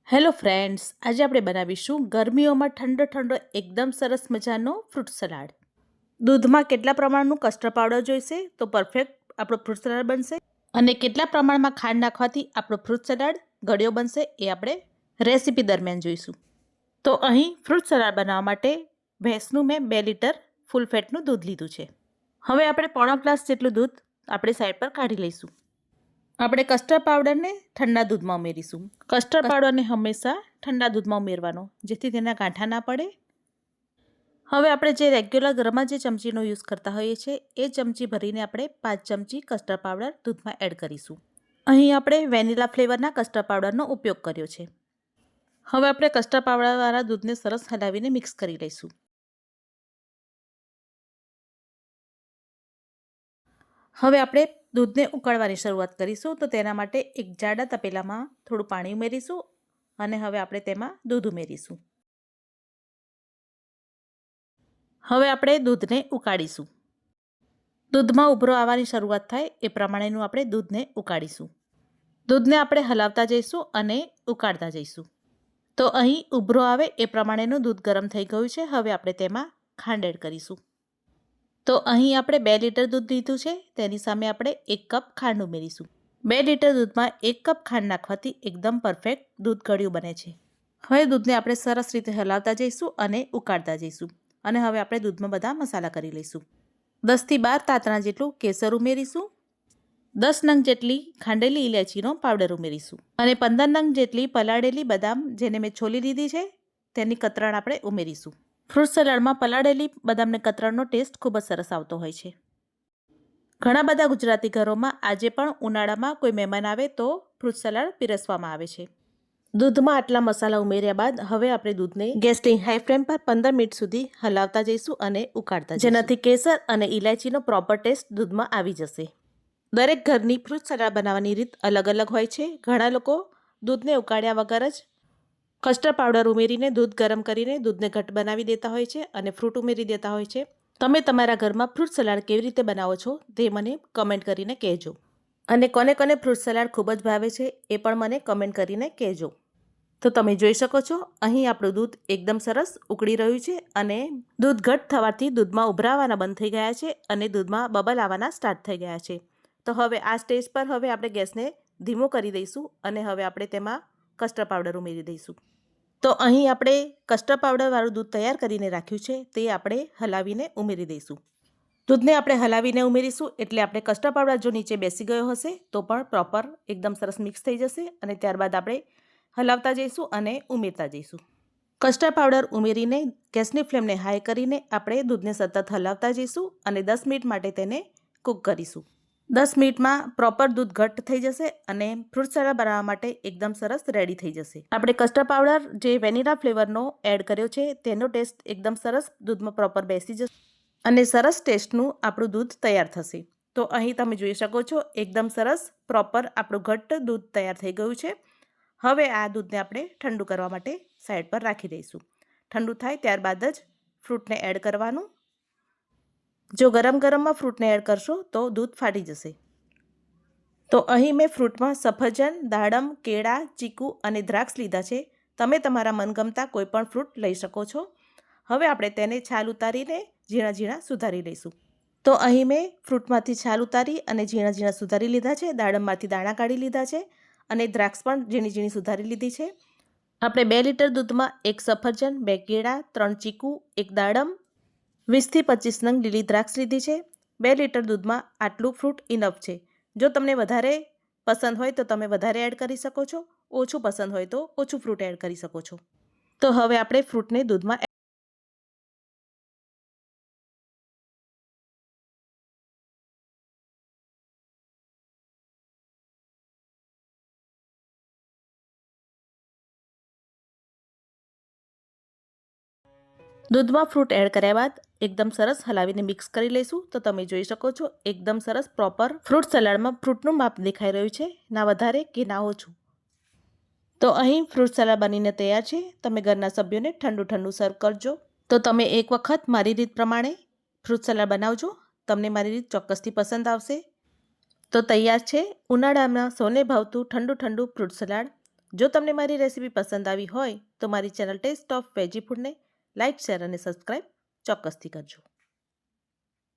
Hello friends, આજે આપણે બનાવીશું ગરમીઓમાં ઠંડો ઠંડો એકદમ સરસ મજાનો ફ્રૂટ સલાડ. દૂધમાં કેટલા પ્રમાણનું કસ્ટર્ડ પાવડર જોઈશે તો પરફેક્ટ આપણો ફ્રૂટ સલાડ બનશે, અને કેટલા પ્રમાણમાં ખાંડ નાખવાથી આપણો ફ્રૂટ સલાડ ગળ્યો બનશે એ આપણે રેસીપી દરમિયાન જોઈશું. તો અહીં ફ્રૂટ સલાડ બનાવવા માટે ભેંસનું મેં 2 લીટર ફૂલ ફેટનું દૂધ લીધું છે. હવે આપણે પોણો ગ્લાસ જેટલું દૂધ આપણે સાઈડ પર કાઢી લઈશું. આપણે કસ્ટર્ડ પાવડરને ઠંડા દૂધમાં ઉમેરીશું. કસ્ટર્ડ પાવડરને હંમેશા ઠંડા દૂધમાં ઉમેરવાનો, જેથી તેના ગાંઠા ના પડે. હવે આપણે જે રેગ્યુલર ઘરમાં જે ચમચીનો યુઝ કરતા હોઈએ છીએ એ ચમચી ભરીને આપણે 5 ચમચી કસ્ટર્ડ પાવડર દૂધમાં એડ કરીશું. અહીં આપણે વેનીલા ફ્લેવરના કસ્ટર્ડ પાવડરનો ઉપયોગ કર્યો છે. હવે આપણે કસ્ટર્ડ પાવડરવાળા દૂધને સરસ હલાવીને મિક્સ કરી લઈશું. હવે આપણે દૂધને ઉકાળવાની શરૂઆત કરીશું. તો તેના માટે એક જાડા તપેલામાં થોડું પાણી ઉમેરીશું અને હવે આપણે તેમાં દૂધ ઉમેરીશું. હવે આપણે દૂધને ઉકાળીશું. દૂધમાં ઉભરો આવવાની શરૂઆત થાય એ પ્રમાણેનું આપણે દૂધને ઉકાળીશું. દૂધને આપણે હલાવતા જઈશું અને ઉકાળતા જઈશું. તો અહીં ઉભરો આવે એ પ્રમાણેનું દૂધ ગરમ થઈ ગયું છે. હવે આપણે તેમાં ખાંડ એડ કરીશું. તો અહીં આપણે 2 લીટર દૂધ લીધું છે, તેની સામે આપણે 1 કપ ખાંડ ઉમેરીશું. 2 લીટર દૂધમાં 1 કપ ખાંડ નાખવાથી એકદમ પરફેક્ટ દૂધ ગળ્યું બને છે. હવે દૂધને આપણે સરસ રીતે હલાવતા જઈશું અને ઉકાળતા જઈશું. અને હવે આપણે દૂધમાં બધા મસાલા કરી લઈશું. 10 થી 12 તાતણા જેટલું કેસર ઉમેરીશું. 10 નંગ જેટલી ખાંડેલી ઇલાયચીનો પાવડર ઉમેરીશું. અને 15 નંગ જેટલી પલાળેલી બદામ, જેને મેં છોલી લીધી છે, તેની કતરણ આપણે ઉમેરીશું. ફ્રૂટ સલાડમાં પલાળેલી બદામને કતરણનો ટેસ્ટ ખૂબ જ સરસ આવતો હોય છે. ઘણા બધા ગુજરાતી ઘરોમાં આજે પણ ઉનાળામાં કોઈ મહેમાન આવે તો ફ્રૂટ સલાડ પીરસવામાં આવે છે. દૂધમાં આટલા મસાલા ઉમેર્યા બાદ હવે આપણે દૂધને ગેસની હાઈ ફ્લેમ પર 15 મિનિટ સુધી હલાવતા જઈશું અને ઉકાળતા જઈશું, જેનાથી કેસર અને ઇલાયચીનો પ્રોપર ટેસ્ટ દૂધમાં આવી જશે. દરેક ઘરની ફ્રૂટ સલાડ બનાવવાની રીત અલગ અલગ હોય છે. ઘણા લોકો દૂધને ઉકાળ્યા વગર જ કસ્ટર્ડ પાવડર ઉમેરીને દૂધ ગરમ કરીને દૂધને ઘટ્ટ બનાવી દેતા હોય છે અને ફ્રૂટ ઉમેરી દેતા હોય છે. તમે તમારા ઘરમાં ફ્રૂટ સલાડ કેવી રીતે બનાવો છો તે મને કમેન્ટ કરીને કહેજો. અને કોને કોને ફ્રૂટ સલાડ ખૂબ જ ભાવે છે એ પણ મને કમેન્ટ કરીને કહેજો. તો તમે જોઈ શકો છો અહીં આપણું દૂધ એકદમ સરસ ઉકળી રહ્યું છે અને દૂધ ઘટ્ટ થવાથી દૂધમાં ઉભરાવાના બંધ થઈ ગયા છે અને દૂધમાં બબલ આવવાના સ્ટાર્ટ થઈ ગયા છે. તો હવે આ સ્ટેજ પર હવે આપણે ગેસને ધીમો કરી દઈશું અને હવે આપણે તેમાં કસ્ટર્ડ પાવડર ઉમેરી દઈશું. તો અહીં આપણે કસ્ટર્ડ પાવડરવાળું દૂધ તૈયાર કરીને રાખ્યું છે તે આપણે હલાવીને ઉમેરી દઈશું. દૂધને આપણે હલાવીને ઉમેરીશું એટલે આપણે કસ્ટર્ડ પાવડર જો નીચે બેસી ગયો હશે તો પણ પ્રોપર એકદમ સરસ મિક્સ થઈ જશે અને ત્યારબાદ આપણે હલાવતા જઈશું અને ઉમેરતા જઈશું. કસ્ટર્ડ પાવડર ઉમેરીને ગેસની ફ્લેમને હાઈ કરીને આપણે દૂધને સતત હલાવતા જઈશું અને 10 મિનિટ માટે તેને કૂક કરીશું. 10 મિનિટમાં પ્રોપર દૂધ ઘટ્ટ થઈ જશે અને ફ્રૂટ સલાડ બનાવવા માટે એકદમ સરસ રેડી થઈ જશે. આપણે કસ્ટર્ડ પાવડર જે વેનીલા ફ્લેવરનો એડ કર્યો છે તેનો ટેસ્ટ એકદમ સરસ દૂધમાં પ્રોપર બેસી જશે અને સરસ ટેસ્ટનું આપણું દૂધ તૈયાર થશે. તો અહીં તમે જોઈ શકો છો એકદમ સરસ પ્રોપર આપણું ઘટ્ટ દૂધ તૈયાર થઈ ગયું છે. હવે આ દૂધને આપણે ઠંડુ કરવા માટે સાઈડ પર રાખી દઈશું. ઠંડુ થાય ત્યારબાદ જ ફ્રૂટને એડ કરવાનું. જો ગરમ ગરમમાં ફ્રૂટને એડ કરશો તો દૂધ ફાટી જશે. તો અહીં મેં ફ્રૂટમાં સફરજન, દાડમ, કેળા, ચીકુ અને દ્રાક્ષ લીધા છે. તમે તમારા મનગમતા કોઈ પણ ફ્રૂટ લઈ શકો છો. હવે આપણે તેને છાલ ઉતારીને ઝીણા ઝીણા સુધારી લઈશું. તો અહીં મેં ફ્રૂટમાંથી છાલ ઉતારી અને ઝીણા ઝીણા સુધારી લીધા છે. દાડમમાંથી દાણા કાઢી લીધા છે અને દ્રાક્ષ પણ ઝીણી ઝીણી સુધારી લીધી છે. આપણે 2 લીટર દૂધમાં 1 સફરજન, 2 કેળા, 3 ચીકુ, 1 દાડમ, 20 થી 25 નંગ લીલી દ્રાક્ષ લીધી છે. 2 લીટર દૂધમાં આટલું ફ્રૂટ ઇનફ છે. જો તમને વધારે પસંદ હોય તો તમે વધારે એડ કરી શકો છો. ઓછું પસંદ હોય તો ઓછું ફ્રૂટ એડ કરી શકો છો. તો હવે આપણે ફ્રૂટને દૂધમાં દૂધમાં ફ્રૂટ એડ કર્યા બાદ એકદમ સરસ હલાવીને મિક્સ કરી લઈશું. તો તમે જોઈ શકો છો એકદમ સરસ પ્રોપર ફ્રૂટ સલાડમાં ફ્રૂટનું માપ દેખાઈ રહ્યું છે, ના વધારે કે ના ઓછું. તો અહીં ફ્રૂટ સલાડ બનીને તૈયાર છે. તમે ઘરના સભ્યોને ઠંડુ ઠંડુ સર્વ કરજો. તો તમે એક વખત મારી રીત પ્રમાણે ફ્રૂટ સલાડ બનાવજો. તમને મારી રીત ચોક્કસથી પસંદ આવશે. તો તૈયાર છે ઉનાળામાં સૌને ભાવતું ઠંડુ ઠંડુ ફ્રૂટ સલાડ. જો તમને મારી રેસીપી પસંદ આવી હોય તો મારી ચેનલ ટેસ્ટ ઓફ વેજી ફૂડને લાઇક, શેર અને સબસ્ક્રાઈબ ચોક્કસથી કરજો.